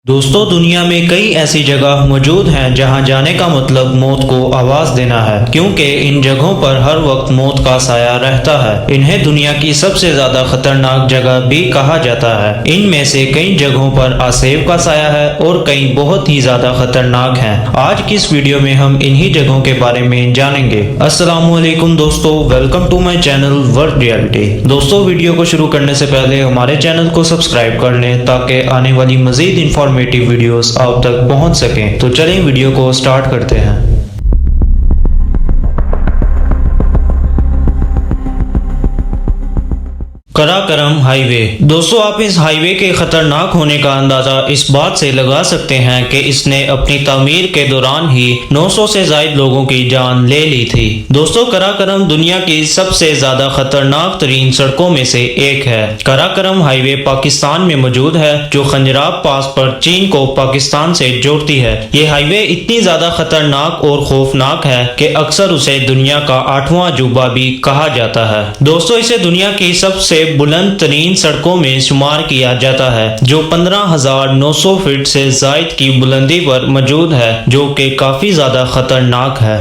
دوستو دنیا میں کئی ایسی جگہ موجود ہیں جہاں جانے کا مطلب موت کو آواز دینا ہے، کیونکہ ان جگہوں پر ہر وقت موت کا سایہ رہتا ہے۔ انہیں دنیا کی سب سے زیادہ خطرناک جگہ بھی کہا جاتا ہے۔ ان میں سے کئی جگہوں پر آسیب کا سایہ ہے اور کئی بہت ہی زیادہ خطرناک ہیں۔ آج کی اس ویڈیو میں ہم انہی جگہوں کے بارے میں جانیں گے۔ السلام علیکم دوستو، welcome to my channel world reality. دوستو ویڈیو کو شروع کرنے سے پہلے ہمارے چینل کو سبسکرائب کر لیں تاکہ آنے والی مزید انفارمیٹیو ویڈیوز آپ تک پہنچ سکیں۔ تو چلیں ویڈیو کو سٹارٹ کرتے ہیں۔ قراقرم ہائی وے۔ دوستو آپ اس ہائی وے کے خطرناک ہونے کا اندازہ اس بات سے لگا سکتے ہیں کہ اس نے اپنی تعمیر کے دوران ہی 900 سے زائد لوگوں کی جان لے لی تھی۔ دوستو قراقرم دنیا کی سب سے زیادہ خطرناک ترین سڑکوں میں سے ایک ہے۔ قراقرم ہائی وے پاکستان میں موجود ہے، جو خنجراب پاس پر چین کو پاکستان سے جوڑتی ہے۔ یہ ہائی وے اتنی زیادہ خطرناک اور خوفناک ہے کہ اکثر اسے دنیا کا 8واں عجوبہ بھی کہا جاتا ہے۔ دوستو اسے دنیا کی سب سے بلند ترین سڑکوں میں شمار کیا جاتا ہے، جو 15,900 فٹ سے زائد کی بلندی پر موجود ہے، جو کہ کافی زیادہ خطرناک ہے۔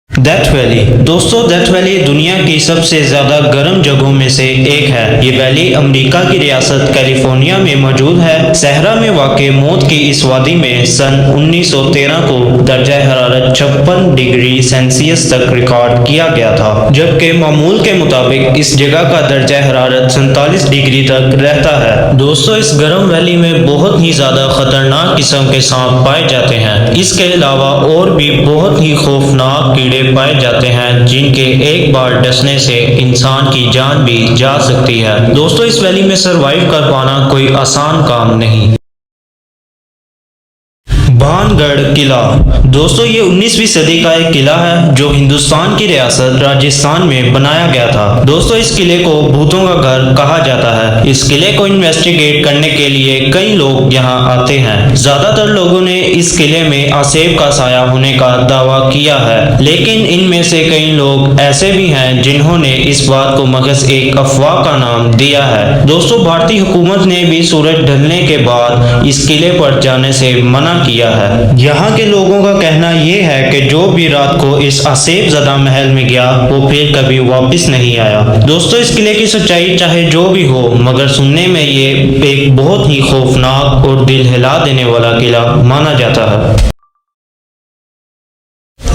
Death valley. دوستو ڈیتھ ویلی دنیا کی سب سے زیادہ گرم جگہوں میں سے ایک ہے۔ یہ ویلی امریکہ کی ریاست کیلیفورنیا میں موجود ہے۔ صحرا میں واقع موت کی اس وادی میں سن 1913 کو درجہ حرارت 56 ڈگری سیلسیس تک ریکارڈ کیا گیا تھا، جبکہ معمول کے مطابق اس جگہ کا درجہ حرارت 47 ڈگری تک رہتا ہے۔ دوستو اس گرم ویلی میں بہت ہی زیادہ خطرناک قسم کے سانپ پائے جاتے ہیں۔ اس کے علاوہ اور بھی بہت ہی خوفناک کیڑے پائے جاتے ہیں، جن کے ایک بار ڈسنے سے انسان کی جان بھی جا سکتی ہے۔ دوستو اس ویلی میں سروائیو کر پانا کوئی آسان کام نہیں۔ بھان گڑھ قلعہ۔ دوستو یہ 19ویں صدی کا ایک قلعہ ہے جو ہندوستان کی ریاست راجستھان میں بنایا گیا تھا۔ دوستو اس قلعے کو بھوتوں کا گھر کہا جاتا ہے۔ اس قلعے کو انویسٹیگیٹ کرنے کے لیے کئی لوگ یہاں آتے ہیں۔ زیادہ تر لوگوں نے اس قلعے میں آسیب کا سایہ ہونے کا دعویٰ کیا ہے، لیکن ان میں سے کئی لوگ ایسے بھی ہیں جنہوں نے اس بات کو محض ایک افواہ کا نام دیا ہے۔ دوستو بھارتی حکومت نے بھی سورج ڈھلنے کے بعد اس قلعے پر جانے سے منع کیا ہے۔ یہاں کے لوگوں کا کہنا یہ ہے کہ جو بھی رات کو اس آسیب زدہ محل میں گیا وہ پھر کبھی واپس نہیں آیا۔ دوستو اس قلعے کی سچائی چاہے جو بھی ہو، مگر سننے میں یہ ایک بہت ہی خوفناک اور دل ہلا دینے والا قلعہ مانا جاتا ہے۔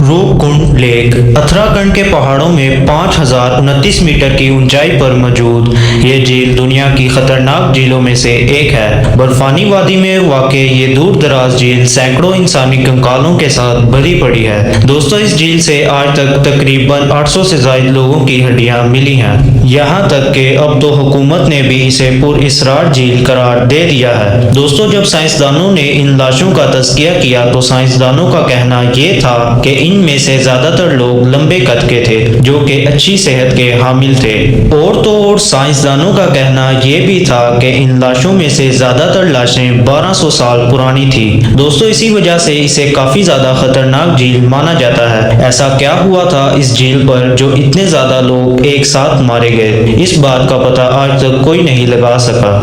روپ کنڈ لیک۔ اتراکھنڈ کے پہاڑوں میں 5,029 میٹر کی اونچائی پر موجود یہ جھیل دنیا کی خطرناک جھیلوں میں سے ایک ہے۔ برفانی وادی میں واقع یہ دور دراز جھیل سینکڑوں انسانی کنکالوں کے ساتھ بھری پڑی ہے۔ دوستو اس جھیل سے آج تک تقریباً 800 سے زائد لوگوں کی ہڈیاں ملی ہیں، یہاں تک کہ اب تو حکومت نے بھی اسے پر اسرار جھیل قرار دے دیا ہے۔ دوستو جب سائنسدانوں نے ان لاشوں کا تزکیہ کیا تو سائنسدانوں کا کہنا یہ تھا کہ ان میں سے زیادہ تر لوگ لمبے قد کے تھے، جو کہ اچھی صحت کے حامل تھے۔ اور تو اور سائنسدانوں کا کہنا یہ بھی تھا کہ ان لاشوں میں سے زیادہ تر لاشیں 1200 سال پرانی تھی۔ دوستو اسی وجہ سے اسے کافی زیادہ خطرناک جھیل مانا جاتا ہے۔ ایسا کیا ہوا تھا اس جھیل پر جو اتنے زیادہ لوگ ایک ساتھ مارے گئے، اس بات کا پتہ آج تک کوئی نہیں لگا سکا۔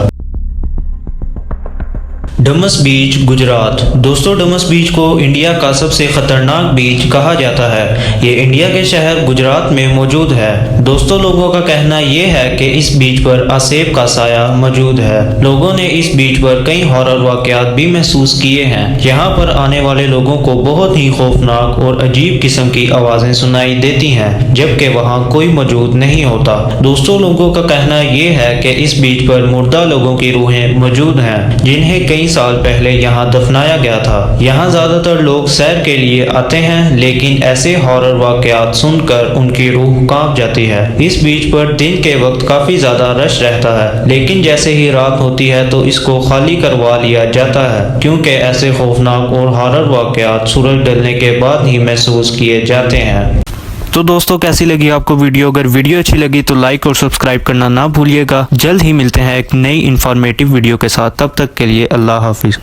ڈمس بیچ گجرات۔ دوستو ڈمس بیچ کو انڈیا کا سب سے خطرناک بیچ کہا جاتا ہے۔ یہ انڈیا کے شہر گجرات میں موجود ہے۔ دوستو لوگوں کا کہنا یہ ہے کہ اس بیچ پر آسیب کا سایہ موجود ہے۔ لوگوں نے اس بیچ پر کئی ہارر واقعات بھی محسوس کیے ہیں۔ یہاں پر آنے والے لوگوں کو بہت ہی خوفناک اور عجیب قسم کی آوازیں سنائی دیتی ہیں، جبکہ وہاں کوئی موجود نہیں ہوتا۔ دوستو لوگوں کا کہنا یہ ہے کہ اس بیچ پر مردہ لوگوں کی روحیں موجود ہیں، جنہیں کئی سال پہلے یہاں دفنایا گیا تھا۔ یہاں زیادہ تر لوگ سیر کے لیے آتے ہیں، لیکن ایسے ہارر واقعات سن کر ان کی روح کانپ جاتی ہے۔ اس بیچ پر دن کے وقت کافی زیادہ رش رہتا ہے، لیکن جیسے ہی رات ہوتی ہے تو اس کو خالی کروا لیا جاتا ہے، کیونکہ ایسے خوفناک اور ہارر واقعات سورج ڈھلنے کے بعد ہی محسوس کیے جاتے ہیں۔ تو دوستو کیسی لگی آپ کو ویڈیو؟ اگر ویڈیو اچھی لگی تو لائک اور سبسکرائب کرنا نہ بھولیے گا۔ جلد ہی ملتے ہیں ایک نئی انفارمیٹیو ویڈیو کے ساتھ، تب تک کے لیے اللہ حافظ۔